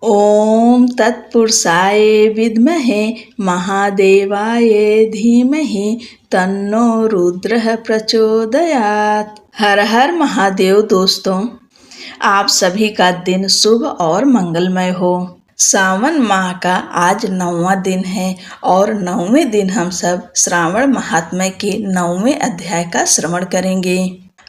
ओम तत्पुरुषाय विद्महे महादेवाय धीमहि तन्नो रुद्रः प्रचोदयात्। हर हर महादेव। दोस्तों, आप सभी का दिन शुभ और मंगलमय हो। सावन माह का आज 9वां दिन है और 9वें दिन हम सब श्रावण महात्म्य के 9वें अध्याय का श्रवण करेंगे।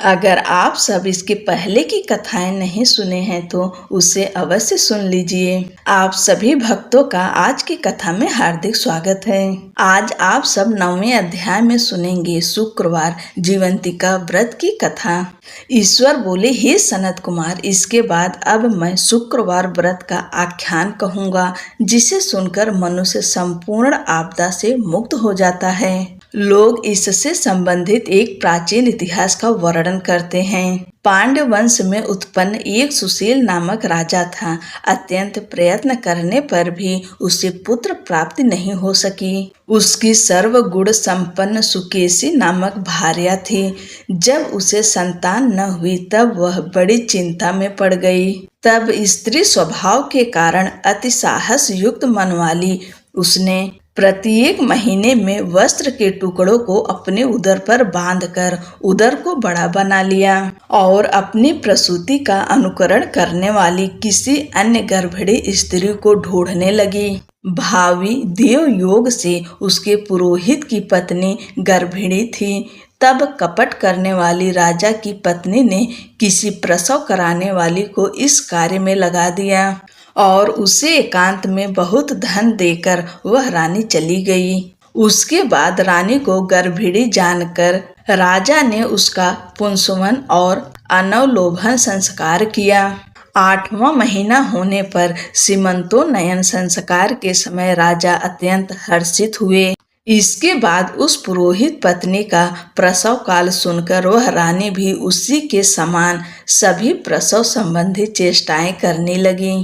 अगर आप सब इसके पहले की कथाएं नहीं सुने हैं तो उसे अवश्य सुन लीजिए। आप सभी भक्तों का आज की कथा में हार्दिक स्वागत है। आज आप सब 9वें अध्याय में सुनेंगे शुक्रवार जीवंतिका व्रत की कथा। ईश्वर बोले, हे सनत कुमार, इसके बाद अब मैं शुक्रवार व्रत का आख्यान कहूँगा, जिसे सुनकर मनुष्य संपूर्ण आपदा से मुक्त हो जाता है। लोग इससे संबंधित एक प्राचीन इतिहास का वर्णन करते हैं। पांड्य वंश में उत्पन्न एक सुशील नामक राजा था। अत्यंत प्रयत्न करने पर भी उसे पुत्र प्राप्ति नहीं हो सकी। उसकी सर्वगुण संपन्न सुकेशी नामक भार्या थी। जब उसे संतान न हुई तब वह बड़ी चिंता में पड़ गई। तब स्त्री स्वभाव के कारण अति साहस युक्त मन वाली उसने प्रत्येक महीने में वस्त्र के टुकड़ों को अपने उदर पर बांधकर उदर को बड़ा बना लिया और अपनी प्रसूति का अनुकरण करने वाली किसी अन्य गर्भिणी स्त्री को ढूंढने लगी। भावी देव योग से उसके पुरोहित की पत्नी गर्भिणी थी। तब कपट करने वाली राजा की पत्नी ने किसी प्रसव कराने वाली को इस कार्य में लगा दिया और उसे एकांत में बहुत धन देकर वह रानी चली गई। उसके बाद रानी को गर्भिणी जानकर राजा ने उसका पुंसवन और अनवलोभन संस्कार किया। 8वां महीना होने पर सीमंतोन्नयन संस्कार के समय राजा अत्यंत हर्षित हुए। इसके बाद उस पुरोहित पत्नी का प्रसव काल सुनकर वह रानी भी उसी के समान सभी प्रसव संबंधी चेष्टाएं करने लगी।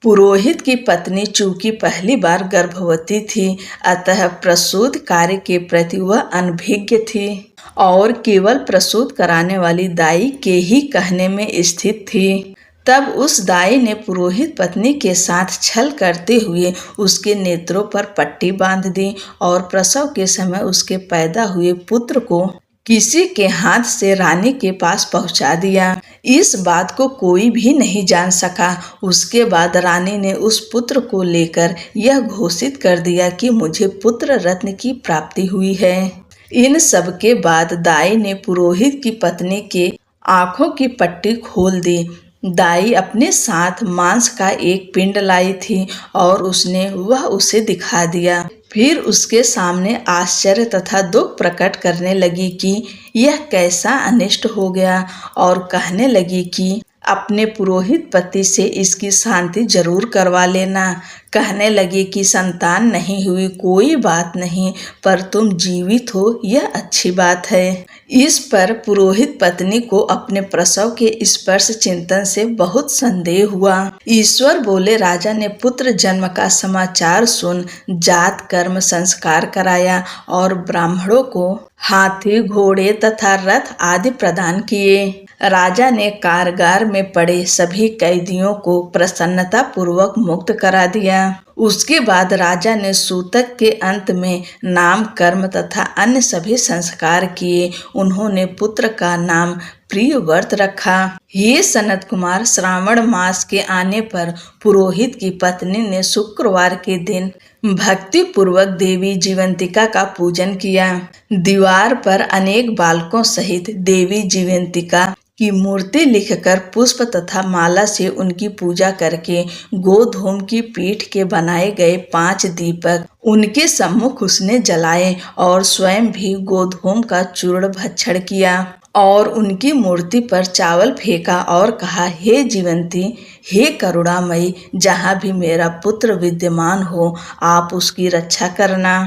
पुरोहित की पत्नी चूंकि पहली बार गर्भवती थी, अतः प्रसूत कार्य के प्रति वह अनभिज्ञ थी और केवल प्रसूत कराने वाली दाई के ही कहने में स्थित थी। तब उस दाई ने पुरोहित पत्नी के साथ छल करते हुए उसके नेत्रों पर पट्टी बांध दी और प्रसव के समय उसके पैदा हुए पुत्र को किसी के हाथ से रानी के पास पहुंचा दिया। इस बात को कोई भी नहीं जान सका। उसके बाद रानी ने उस पुत्र को लेकर यह घोषित कर दिया कि मुझे पुत्र रत्न की प्राप्ति हुई है। इन सब के बाद दाई ने पुरोहित की पत्नी के आंखों की पट्टी खोल दी। दाई अपने साथ मांस का एक पिंड लाई थी और उसने वह उसे दिखा दिया। फिर उसके सामने आश्चर्य तथा दुख प्रकट करने लगी कि यह कैसा अनिष्ट हो गया और कहने लगी कि अपने पुरोहित पति से इसकी शांति जरूर करवा लेना। कहने लगी कि संतान नहीं हुई कोई बात नहीं, पर तुम जीवित हो यह अच्छी बात है। इस पर पुरोहित पत्नी को अपने प्रसव के स्पर्श चिंतन से बहुत संदेह हुआ। ईश्वर बोले, राजा ने पुत्र जन्म का समाचार सुन जात कर्म संस्कार कराया और ब्राह्मणों को हाथी घोड़े तथा रथ आदि प्रदान किए। राजा ने कारागार में पड़े सभी कैदियों को प्रसन्नता पूर्वक मुक्त करा दिया। उसके बाद राजा ने सूतक के अंत में नाम कर्म तथा अन्य सभी संस्कार किए। उन्होंने पुत्र का नाम प्रियव्रत रखा। हे सनत कुमार, श्रावण मास के आने पर पुरोहित की पत्नी ने शुक्रवार के दिन भक्ति पूर्वक देवी जीवंतिका का पूजन किया। दीवार पर अनेक बालकों सहित देवी जीवंतिका की मूर्ति लिखकर पुष्प तथा माला से उनकी पूजा करके गोधूम की पीठ के बनाए गए 5 दीपक उनके सम्मुख उसने जलाए और स्वयं भी गोधूम का चूर्ण भक्षण किया और उनकी मूर्ति पर चावल फेंका और कहा, हे जीवंती, हे करुणामयी, जहाँ भी मेरा पुत्र विद्यमान हो आप उसकी रक्षा करना।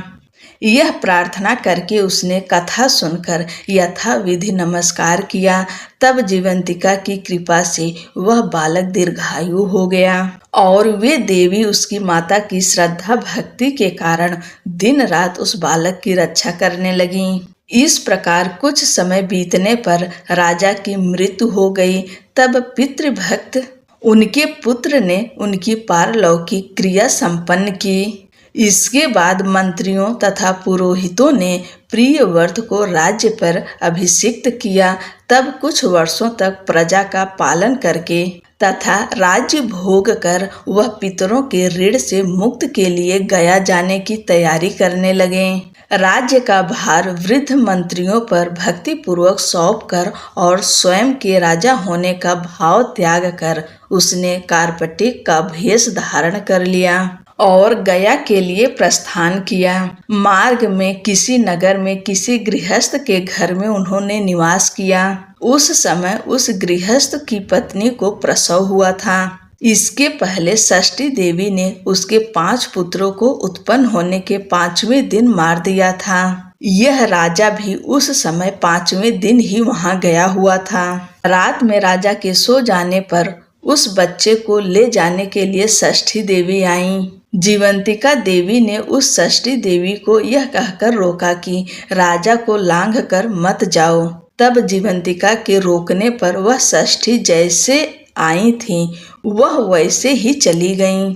यह प्रार्थना करके उसने कथा सुनकर यथाविधि नमस्कार किया। तब जीवंतिका की कृपा से वह बालक दीर्घायु हो गया और वे देवी उसकी माता की श्रद्धा भक्ति के कारण दिन रात उस बालक की रक्षा करने लगीं। इस प्रकार कुछ समय बीतने पर राजा की मृत्यु हो गई। तब पितृभक्त उनके पुत्र ने उनकी पारलौकिक क्रिया संपन्न की। इसके बाद मंत्रियों तथा पुरोहितों ने प्रियव्रत को राज्य पर अभिषिक्त किया। तब कुछ वर्षों तक प्रजा का पालन करके तथा राज्य भोग कर वह पितरों के ऋण से मुक्त के लिए गया जाने की तैयारी करने लगे। राज्य का भार वृद्ध मंत्रियों पर भक्ति पूर्वक सौंप कर और स्वयं के राजा होने का भाव त्याग कर उसने कार्पटिक का भेष धारण कर लिया और गया के लिए प्रस्थान किया। मार्ग में किसी नगर में किसी गृहस्थ के घर में उन्होंने निवास किया। उस समय उस गृहस्थ की पत्नी को प्रसव हुआ था। इसके पहले षष्ठी देवी ने उसके 5 पुत्रों को उत्पन्न होने के 5वें दिन मार दिया था। यह राजा भी उस समय 5वें दिन ही वहां गया हुआ था। रात में राजा के सो जाने पर उस बच्चे को ले जाने के लिए षष्ठी देवी आईं। जीवंतिका देवी ने उस षष्ठी देवी को यह कहकर रोका कि राजा को लांघ कर मत जाओ। तब जीवंतिका के रोकने पर वह षष्ठी जैसे आई थी वह वैसे ही चली गईं।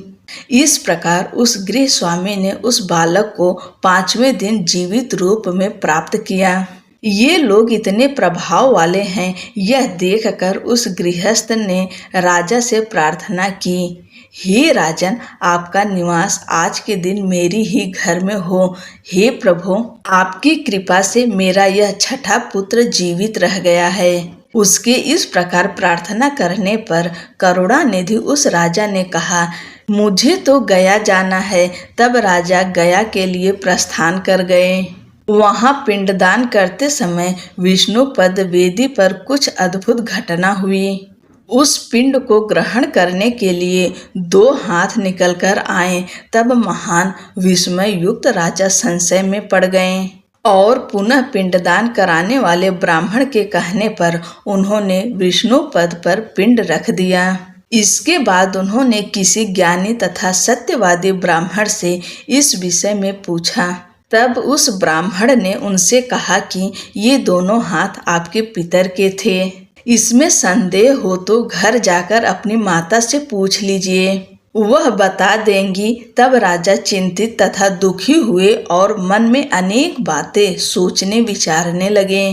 इस प्रकार उस गृह स्वामी ने उस बालक को 5वें दिन जीवित रूप में प्राप्त किया। ये लोग इतने प्रभाव वाले हैं, यह देखकर उस गृहस्थ ने राजा से प्रार्थना की, हे राजन, आपका निवास आज के दिन मेरी ही घर में हो। हे प्रभु, आपकी कृपा से मेरा यह छठा पुत्र जीवित रह गया है। उसके इस प्रकार प्रार्थना करने पर करुणानिधि उस राजा ने कहा, मुझे तो गया जाना है। तब राजा गया के लिए प्रस्थान कर गए। वहां पिंडदान करते समय विष्णुपद वेदी पर कुछ अद्भुत घटना हुई। उस पिंड को ग्रहण करने के लिए 2 हाथ निकलकर आए। तब महान विस्मय युक्त राजा संशय में पड़ गए और पुनः पिंडदान कराने वाले ब्राह्मण के कहने पर उन्होंने विष्णु पद पर पिंड रख दिया। इसके बाद उन्होंने किसी ज्ञानी तथा सत्यवादी ब्राह्मण से इस विषय में पूछा। तब उस ब्राह्मण ने उनसे कहा कि ये दोनों हाथ आपके पितर के थे। इसमें संदेह हो तो घर जाकर अपनी माता से पूछ लीजिए, वह बता देंगी। तब राजा चिंतित तथा दुखी हुए और मन में अनेक बातें सोचने विचारने लगे।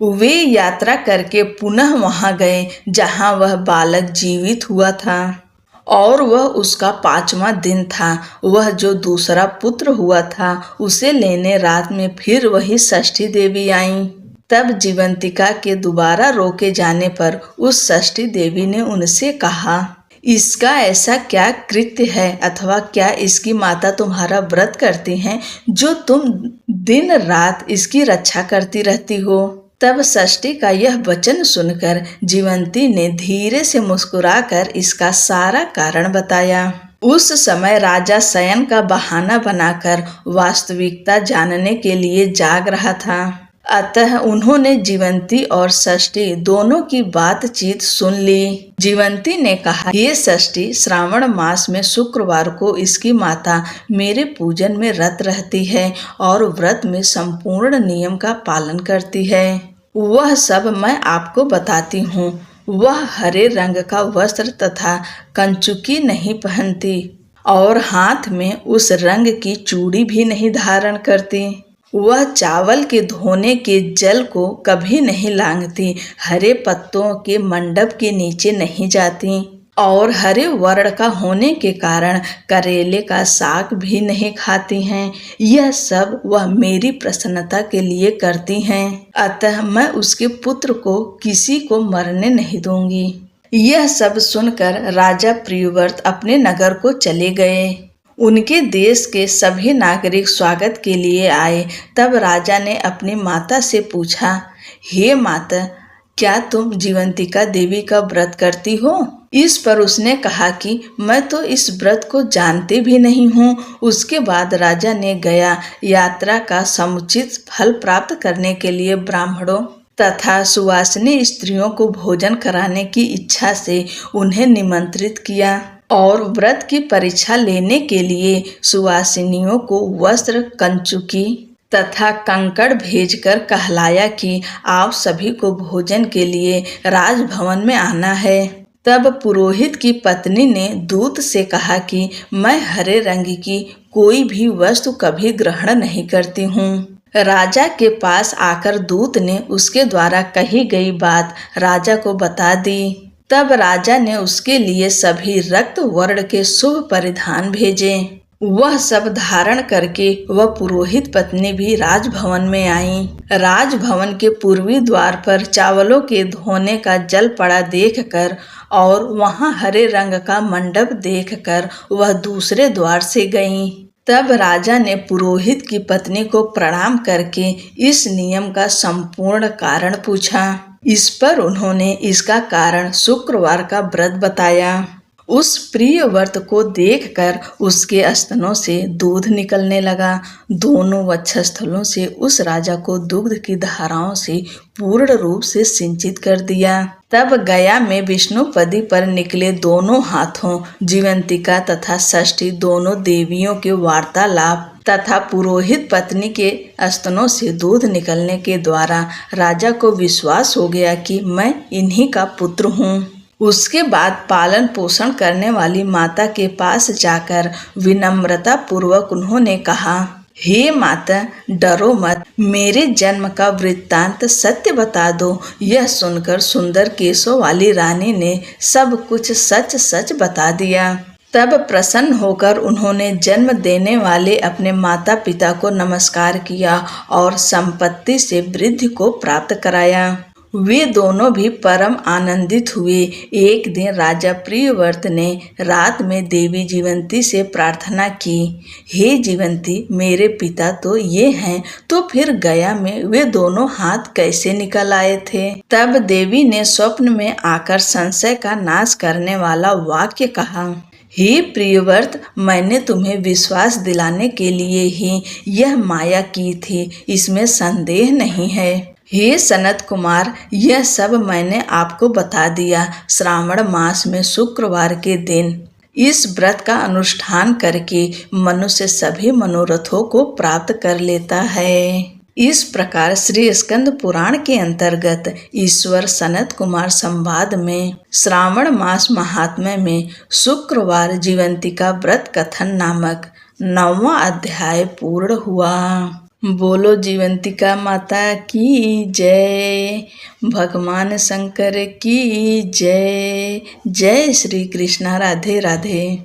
वे यात्रा करके पुनः वहां गए जहां वह बालक जीवित हुआ था और वह उसका 5वां दिन था। वह जो दूसरा पुत्र हुआ था उसे लेने रात में फिर वही षष्ठी देवी आईं। तब जीवंतिका के दोबारा रोके जाने पर उस षष्ठी देवी ने उनसे कहा, इसका ऐसा क्या कृत्य है अथवा क्या इसकी माता तुम्हारा व्रत करती हैं जो तुम दिन रात इसकी रक्षा करती रहती हो। तब षष्ठी का यह वचन सुनकर जीवंती ने धीरे से मुस्कुराकर इसका सारा कारण बताया। उस समय राजा शयन का बहाना बनाकर वास्तविकता जानने के लिए जाग रहा था। अतः उन्होंने जीवंती और षष्ठी दोनों की बातचीत सुन ली। जीवंती ने कहा, ये षष्ठी, श्रावण मास में शुक्रवार को इसकी माता मेरे पूजन में रत रहती है और व्रत में संपूर्ण नियम का पालन करती है। वह सब मैं आपको बताती हूँ। वह हरे रंग का वस्त्र तथा कंचुकी नहीं पहनती और हाथ में उस रंग की चूड़ी भी नहीं धारण करती। वह चावल के धोने के जल को कभी नहीं लांघती, हरे पत्तों के मंडप के नीचे नहीं जाती और हरे वर्ण का होने के कारण करेले का साग भी नहीं खाती हैं। यह सब वह मेरी प्रसन्नता के लिए करती हैं। अतः मैं उसके पुत्र को किसी को मरने नहीं दूंगी। यह सब सुनकर राजा प्रियव्रत अपने नगर को चले गए। उनके देश के सभी नागरिक स्वागत के लिए आए। तब राजा ने अपनी माता से पूछा, हे माता, क्या तुम जीवंतिका देवी का व्रत करती हो? इस पर उसने कहा कि मैं तो इस व्रत को जानती भी नहीं हूँ। उसके बाद राजा ने गया यात्रा का समुचित फल प्राप्त करने के लिए ब्राह्मणों तथा सुवासिनी स्त्रियों को भोजन कराने की इच्छा से उन्हें निमंत्रित किया और व्रत की परीक्षा लेने के लिए सुवासिनियों को वस्त्र, कंचुकी तथा कंकड़ भेजकर कहलाया कि आप सभी को भोजन के लिए राजभवन में आना है। तब पुरोहित की पत्नी ने दूत से कहा कि मैं हरे रंग की कोई भी वस्तु कभी ग्रहण नहीं करती हूँ। राजा के पास आकर दूत ने उसके द्वारा कही गई बात राजा को बता दी। तब राजा ने उसके लिए सभी रक्त वर्ण के शुभ परिधान भेजे। वह सब धारण करके वह पुरोहित पत्नी भी राजभवन में आई। राजभवन के पूर्वी द्वार पर चावलों के धोने का जल पड़ा देखकर और वहां हरे रंग का मंडप देखकर वह दूसरे द्वार से गईं। तब राजा ने पुरोहित की पत्नी को प्रणाम करके इस नियम का संपूर्ण कारण पूछा। इस पर उन्होंने इसका कारण शुक्रवार का व्रत बताया। उस प्रिय व्रत को देखकर उसके स्तनों से दूध निकलने लगा। दोनों वक्षस्थलों से उस राजा को दुग्ध की धाराओं से पूर्ण रूप से सिंचित कर दिया। तब गया में विष्णुपदी पर निकले दोनों हाथों जीवंतिका तथा षष्ठी दोनों देवियों के वार्तालाप तथा पुरोहित पत्नी के स्तनों से दूध निकलने के द्वारा राजा को विश्वास हो गया कि मैं इन्हीं का पुत्र हूँ। उसके बाद पालन पोषण करने वाली माता के पास जाकर विनम्रता पूर्वक उन्होंने कहा, हे माता, डरो मत, मेरे जन्म का वृत्तांत सत्य बता दो। यह सुनकर सुंदर केशों वाली रानी ने सब कुछ सच सच बता दिया। तब प्रसन्न होकर उन्होंने जन्म देने वाले अपने माता पिता को नमस्कार किया और संपत्ति से वृद्धि को प्राप्त कराया। वे दोनों भी परम आनंदित हुए। एक दिन राजा प्रियव्रत ने रात में देवी जीवंती से प्रार्थना की, हे जीवंती, मेरे पिता तो ये हैं, तो फिर गया में वे दोनों हाथ कैसे निकल आए थे? तब देवी ने स्वप्न में आकर संशय का नाश करने वाला वाक्य कहा, हे प्रियव्रत, मैंने तुम्हें विश्वास दिलाने के लिए ही यह माया की थी, इसमें संदेह नहीं है। हे सनत कुमार, यह सब मैंने आपको बता दिया। श्रावण मास में शुक्रवार के दिन इस व्रत का अनुष्ठान करके मनुष्य सभी मनोरथों को प्राप्त कर लेता है। इस प्रकार श्री स्कंद पुराण के अंतर्गत ईश्वर सनत कुमार संवाद में श्रावण मास महात्म्य में शुक्रवार जीवंतिका व्रत कथन नामक 9वां अध्याय पूर्ण हुआ। बोलो जीवंतिका माता की जय, भगवान शंकर की जय। जय श्री कृष्णा। राधे राधे।